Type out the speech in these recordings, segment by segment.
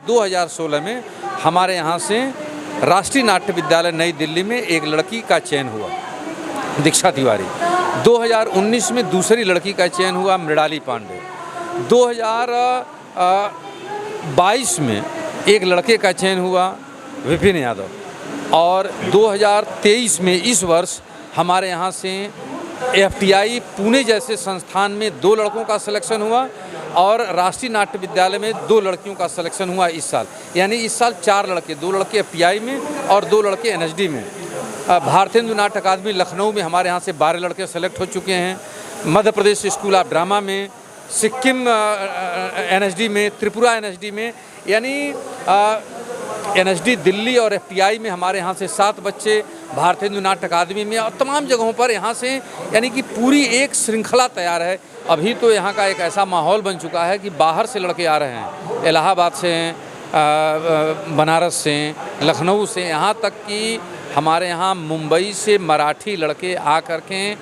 2016 में हमारे यहाँ से राष्ट्रीय नाट्य विद्यालय नई दिल्ली में एक लड़की का चयन हुआ, दीक्षा तिवारी। 2019 में दूसरी लड़की का चयन हुआ, मृणाली पांडे। 2022 में एक लड़के का चयन हुआ, विपिन यादव। और 2023 में इस वर्ष हमारे यहाँ से FTI पुणे जैसे संस्थान में 2 लड़कों का सिलेक्शन हुआ और राष्ट्रीय नाट्य विद्यालय में 2 लड़कियों का सिलेक्शन हुआ इस साल। यानी इस साल 4 लड़के, 2 लड़के FTI में और 2 लड़के NSD में। भारतेंदु नाट्य अकादमी लखनऊ में हमारे यहाँ से 12 लड़के सेलेक्ट हो चुके हैं। Madhya Pradesh school of drama में, सिक्किम NSD में, त्रिपुरा NSD में, यानी NSD दिल्ली और FTI में हमारे यहाँ से 7 बच्चे, भारतेंदु नाट्य अकादमी में और तमाम जगहों पर यहाँ से, यानी कि पूरी एक श्रृंखला तैयार है। अभी तो यहाँ का एक ऐसा माहौल बन चुका है कि बाहर से लड़के आ रहे हैं, इलाहाबाद से, बनारस से, लखनऊ से, यहाँ तक कि हमारे यहाँ मुंबई से मराठी लड़के आ करके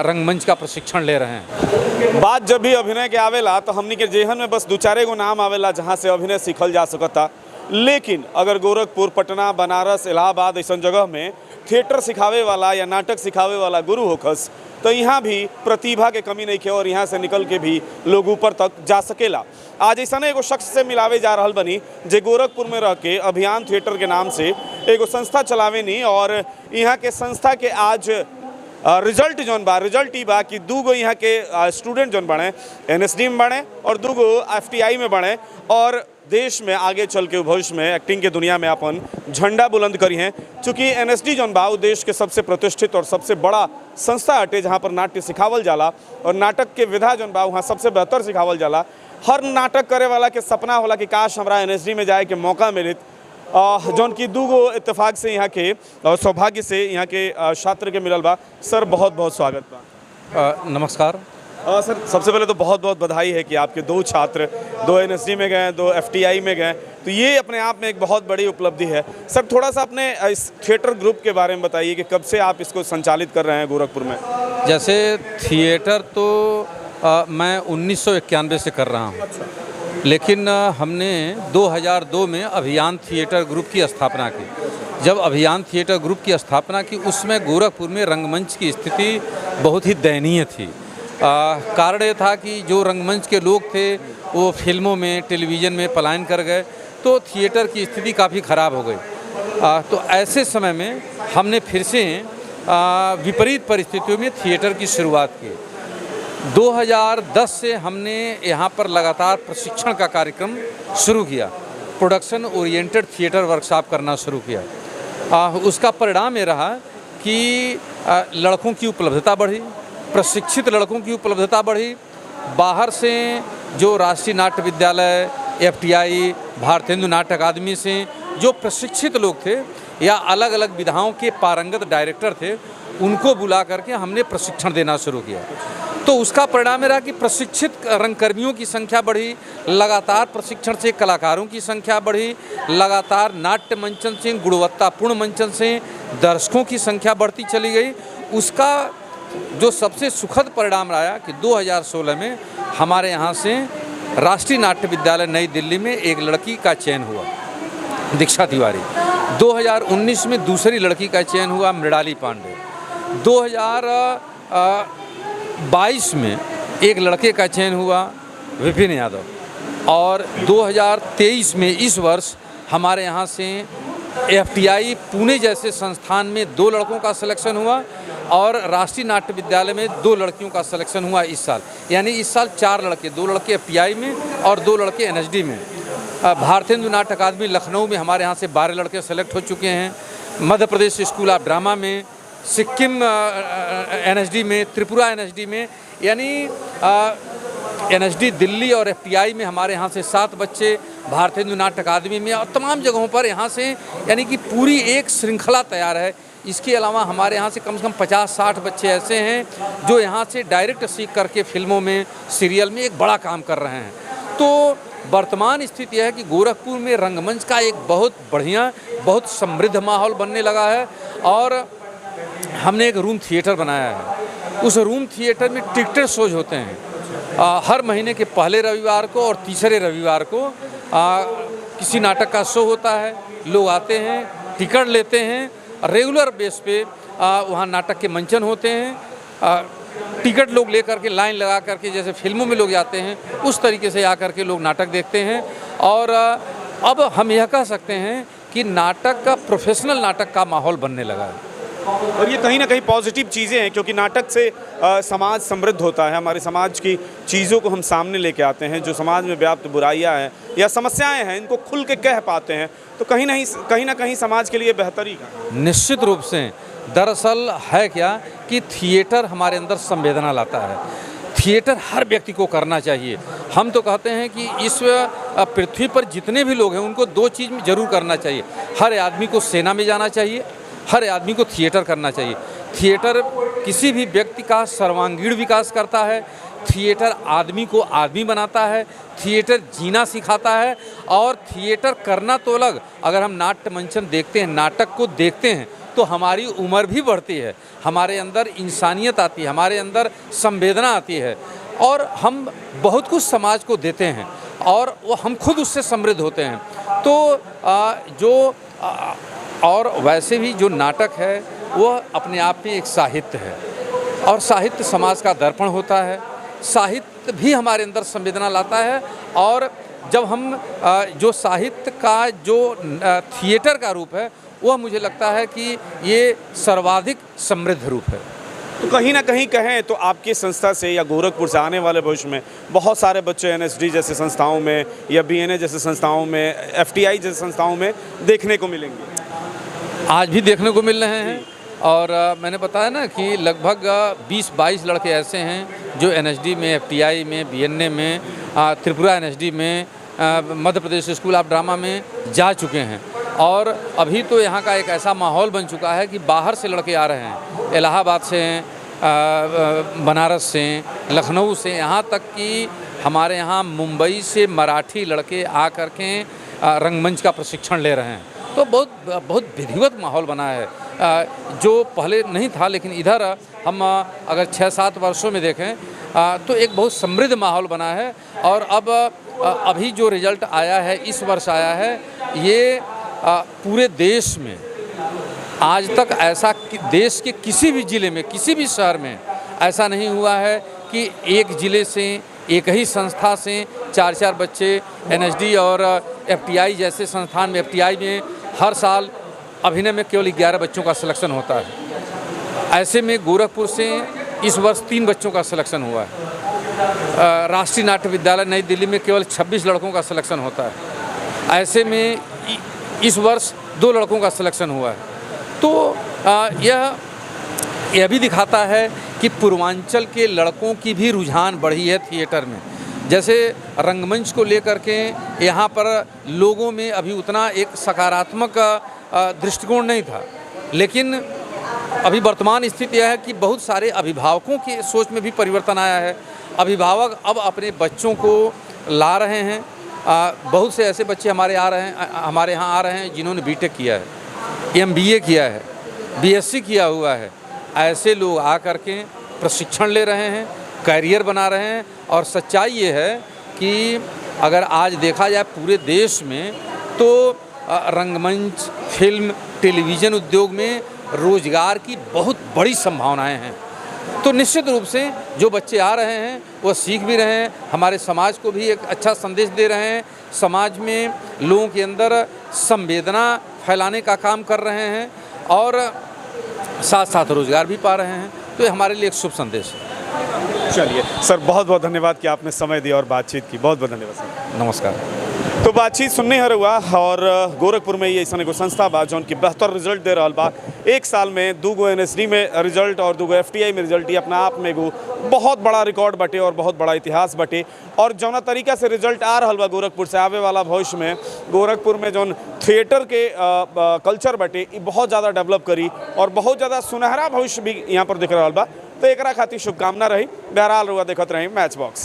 रंगमंच का प्रशिक्षण ले रहे हैं। बात जब भी अभिनय के आवेला तो हमनी के जेहन में बस 2-4 गो नाम आवेला जहाँ से अभिनय सीखल जा सकता, लेकिन अगर गोरखपुर, पटना, बनारस, इलाहाबाद ऐसा जगह में थिएटर सिखावे वाला या नाटक सिखावे वाला गुरु होखस तो यहाँ भी प्रतिभा के कमी नहीं है और यहाँ से निकल के भी लोग ऊपर तक जा सकेला। आज ऐसा एगो शख्स से मिलावे जा रहल बनी जे गोरखपुर में रह के अभियान थिएटर के नाम से एगो संस्था चलावे नी और यहाँ के संस्था के आज रिजल्ट जौन बा, रिजल्ट ई बा कि 2 गो यहाँ के स्टूडेंट जौन बने NSD में बने और 2 गो FTI में बने और देश में आगे चल के भविष्य में एक्टिंग के दुनिया में अपन झंडा बुलंद करी हैं। चूँकि NSD जौन बा देश के सबसे प्रतिष्ठित और सबसे बड़ा संस्था हटे जहाँ पर नाट्य सिखावल जाला और नाटक के विधा जौन बा वहाँ सबसे बेहतर सिखावल जाला। हर नाटक करे वाला के सपना होला कि काश हमरा NSD में जाए के मौका मिलित, जौन की 2 गो इत्तेफाक से यहाँ के सौभाग्य से यहाँ के छात्र के मिलल बा। सर बहुत बहुत स्वागत बा। नमस्कार सर, सबसे पहले तो बहुत बहुत बधाई है कि आपके 2 छात्र 2 NSD में गए, 2 FTI में गए, तो ये अपने आप में एक बहुत बड़ी उपलब्धि है। सर थोड़ा सा अपने इस थिएटर ग्रुप के बारे में बताइए कि कब से आप इसको संचालित कर रहे हैं गोरखपुर में। जैसे थिएटर तो मैं 1991 से कर रहा हूँ। अच्छा। लेकिन हमने 2002 में अभियान थिएटर ग्रुप की स्थापना की। जब अभियान थिएटर ग्रुप की स्थापना की उसमें गोरखपुर में रंगमंच की स्थिति बहुत ही दयनीय थी। कारण ये था कि जो रंगमंच के लोग थे वो फिल्मों में, टेलीविज़न में पलायन कर गए, तो थिएटर की स्थिति काफ़ी ख़राब हो गई। तो ऐसे समय में हमने फिर से विपरीत परिस्थितियों में थिएटर की शुरुआत की। 2010 से हमने यहाँ पर लगातार प्रशिक्षण का कार्यक्रम शुरू किया, प्रोडक्शन ओरिएंटेड थिएटर वर्कशॉप करना शुरू किया। उसका परिणाम ये रहा कि लड़कों की उपलब्धता बढ़ी, प्रशिक्षित लड़कों की उपलब्धता बढ़ी। बाहर से जो राष्ट्रीय नाट्य विद्यालय, FTI, भारतेंदु नाट्य अकादमी से जो प्रशिक्षित लोग थे या अलग अलग विधाओं के पारंगत डायरेक्टर थे, उनको बुला करके हमने प्रशिक्षण देना शुरू किया। तो उसका परिणाम रहा कि प्रशिक्षित रंगकर्मियों की संख्या बढ़ी, लगातार प्रशिक्षण से कलाकारों की संख्या बढ़ी, लगातार नाट्य मंचन से, गुणवत्तापूर्ण मंचन से दर्शकों की संख्या बढ़ती चली गई। उसका जो सबसे सुखद परिणाम रहा कि 2016 में हमारे यहाँ से राष्ट्रीय नाट्य विद्यालय नई दिल्ली में एक लड़की का चयन हुआ, दीक्षा तिवारी। 2019 में दूसरी लड़की का चयन हुआ, मृणाली पांडे। 2022 में एक लड़के का चयन हुआ, विपिन यादव। और 2023 में इस वर्ष हमारे यहाँ से FTI पुणे जैसे संस्थान में 2 लड़कों का सिलेक्शन हुआ और राष्ट्रीय नाट्य विद्यालय में 2 लड़कियों का सिलेक्शन हुआ इस साल। यानी इस साल 4 लड़के, 2 लड़के FTI में और 2 लड़के NSD में। भारतेंदु नाट्य अकादमी लखनऊ में हमारे यहाँ से 12 लड़के सेलेक्ट हो चुके हैं। Madhya Pradesh school of drama में, सिक्किम NSD में, त्रिपुरा NSD में, यानी NSD दिल्ली और FTI में हमारे यहाँ से 7 बच्चे, भारतेंदु नाट्य अकादमी में और तमाम जगहों पर यहाँ से, यानी कि पूरी एक श्रृंखला तैयार है। इसके अलावा हमारे यहाँ से कम 50-60 बच्चे ऐसे हैं जो यहाँ से डायरेक्ट सीख करके फिल्मों में, सीरियल में एक बड़ा काम कर रहे हैं। तो वर्तमान स्थिति यह है कि गोरखपुर में रंगमंच का एक बहुत बढ़िया, बहुत समृद्ध माहौल बनने लगा है और हमने एक रूम थिएटर बनाया है। उस रूम थिएटर में टिकटेड शोज होते हैं हर महीने के पहले रविवार को और तीसरे रविवार को किसी नाटक का शो होता है, लोग आते हैं, टिकट लेते हैं, रेगुलर बेस पे वहाँ नाटक के मंचन होते हैं, टिकट लोग ले करके लाइन लगा करके जैसे फिल्मों में लोग जाते हैं उस तरीके से आकर के लोग नाटक देखते हैं। और अब हम यह कह सकते हैं कि नाटक का प्रोफेशनल नाटक का माहौल बनने लगा है। और ये कहीं ना कहीं पॉजिटिव चीज़ें हैं, क्योंकि नाटक से समाज समृद्ध होता है। हमारे समाज की चीज़ों को हम सामने लेके आते हैं, जो समाज में व्याप्त बुराइयां हैं या समस्याएं हैं, इनको खुल के कह पाते हैं, तो कहीं ना कहीं समाज के लिए बेहतरी का। निश्चित रूप से दरअसल है क्या कि थिएटर हमारे अंदर संवेदना लाता है। थिएटर हर व्यक्ति को करना चाहिए। हम तो कहते हैं कि इस पृथ्वी पर जितने भी लोग हैं उनको दो चीज़ में ज़रूर करना चाहिए। हर आदमी को सेना में जाना चाहिए, हर आदमी को थिएटर करना चाहिए। थिएटर किसी भी व्यक्ति का सर्वांगीण विकास करता है, थिएटर आदमी को आदमी बनाता है, थिएटर जीना सिखाता है। और थिएटर करना तो अलग, अगर हम नाट्य मंचन देखते हैं, नाटक को देखते हैं, तो हमारी उम्र भी बढ़ती है, हमारे अंदर इंसानियत आती है, हमारे अंदर संवेदना आती है और हम बहुत कुछ समाज को देते हैं और वो हम खुद उससे समृद्ध होते हैं। तो और वैसे भी जो नाटक है वो अपने आप में एक साहित्य है और साहित्य समाज का दर्पण होता है। साहित्य भी हमारे अंदर संवेदना लाता है और जब हम जो साहित्य का जो थिएटर का रूप है वह मुझे लगता है कि ये सर्वाधिक समृद्ध रूप है। तो कहीं ना कहीं कहें तो आपकी संस्था से या गोरखपुर से आने वाले भविष्य में बहुत सारे बच्चे एनएसडी जैसे संस्थाओं में या बीएनए जैसे संस्थाओं में, एफटीआई जैसे संस्थाओं में देखने को मिलेंगे। आज भी देखने को मिल रहे हैं और मैंने बताया ना कि लगभग 20-22 लड़के ऐसे हैं जो एनएसडी में, एफटीआई में, बीएनए में, त्रिपुरा एनएसडी में, Madhya Pradesh school of drama में जा चुके हैं। और अभी तो यहाँ का एक ऐसा माहौल बन चुका है कि बाहर से लड़के आ रहे हैं, इलाहाबाद से, बनारस से, लखनऊ से, यहाँ तक कि हमारे यहाँ मुंबई से मराठी लड़के आ कर के रंगमंच का प्रशिक्षण ले रहे हैं। तो बहुत विधिवत माहौल बना है जो पहले नहीं था। लेकिन इधर हम अगर 6-7 वर्षों में देखें तो एक बहुत समृद्ध माहौल बना है। और अब अभी जो रिज़ल्ट आया है, इस वर्ष आया है, ये पूरे देश में आज तक ऐसा देश के किसी भी ज़िले में, किसी भी शहर में ऐसा नहीं हुआ है कि एक ज़िले से, एक ही संस्था से 4-4 बच्चे एनएसडी और एफटीआई जैसे संस्थान में, एफटीआई में हर साल अभिनय में केवल 11 बच्चों का सिलेक्शन होता है। ऐसे में गोरखपुर से इस वर्ष 3 बच्चों का सिलेक्शन हुआ है। राष्ट्रीय नाट्य विद्यालय नई दिल्ली में केवल 26 लड़कों का सिलेक्शन होता है। ऐसे में इस वर्ष 2 लड़कों का सिलेक्शन हुआ है। तो यह भी दिखाता है कि पूर्वांचल के लड़कों की भी रुझान बढ़ी है थिएटर में। जैसे रंगमंच को लेकर के यहाँ पर लोगों में अभी उतना एक सकारात्मक दृष्टिकोण नहीं था, लेकिन अभी वर्तमान स्थिति यह है कि बहुत सारे अभिभावकों की सोच में भी परिवर्तन आया है। अभिभावक अब अपने बच्चों को ला रहे हैं। बहुत से ऐसे बच्चे हमारे यहाँ आ रहे हैं जिन्होंने बीटेक किया है, एमबीए किया है, बीएससी किया हुआ है। ऐसे लोग आ कर के प्रशिक्षण ले रहे हैं, करियर बना रहे हैं। और सच्चाई ये है कि अगर आज देखा जाए पूरे देश में तो रंगमंच, फिल्म, टेलीविज़न उद्योग में रोज़गार की बहुत बड़ी संभावनाएं हैं। तो निश्चित रूप से जो बच्चे आ रहे हैं वो सीख भी रहे हैं, हमारे समाज को भी एक अच्छा संदेश दे रहे हैं, समाज में लोगों के अंदर संवेदना फैलाने का काम कर रहे हैं और साथ साथ रोज़गार भी पा रहे हैं। तो ये हमारे लिए एक शुभ संदेश है। चलिए सर, बहुत बहुत धन्यवाद कि आपने समय दिया और बातचीत की। बहुत बहुत धन्यवाद सर। नमस्कार। तो बातचीत सुनने हर हुआ और गोरखपुर में ये ऐसा एगो संस्था बा जौन की बेहतर रिजल्ट दे रहा बा। एक साल में 2 एनएसडी में रिजल्ट और 2 एफटीआई में रिजल्ट, ये अपना आप में एगो बहुत बड़ा रिकॉर्ड बटे और बहुत बड़ा इतिहास बटे। और जौना तरीका से रिजल्ट आ रहा बा गोरखपुर से, आवे वाला भविष्य में गोरखपुर में जौन थिएटर के कल्चर बटे बहुत ज़्यादा डेवलप करी और बहुत ज़्यादा सुनहरा भविष्य भी यहाँ पर दिख रहा बा। तो एक खातिर शुभकामना रही। बहरहाल रुआ देखते रही मैच बॉक्स।